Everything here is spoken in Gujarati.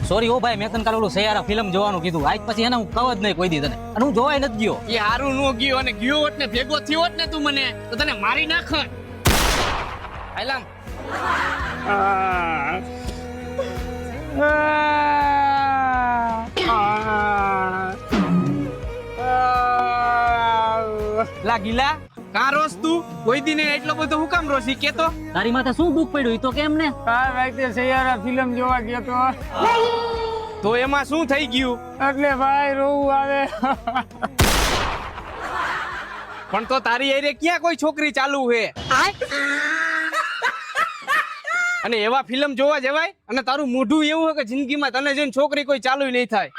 સોરી ઓ ભાઈ મેં તને કાલ ઓલું સૈયારા ફિલ્મ જોવાનું કીધું આજ પછી એને હું કહું જ નહીં કોઈ દી તને અને હું જોવાય નથી ગયો એ હારું નો ગયો અને ગયો હોત ને ભેગો થયો હોત ને તું મને તો તને મારી નાખત હાલામ લા ગીલા કા રોસ તું કોઈ દી ને એટલો બધો હું કામ રોસી કેતો તારી માથે શું દુઃખ પડ્યું ઈ તો કેમ ને કાલ રાતે સૈયારા ફિલ્મ જોવા ગયો તો એમાં શું થઈ ગયું એટલે ભાઈ રોવું આવે પણ તો તારી એરે ક્યાં કોઈ છોકરી ચાલુ હે અને એવા ફિલ્મ જોવા જવાય અને તારું મોઢું એવું હોય કે જિંદગીમાં તને જોઈને છોકરી કોઈ ચાલુ નહીં થાય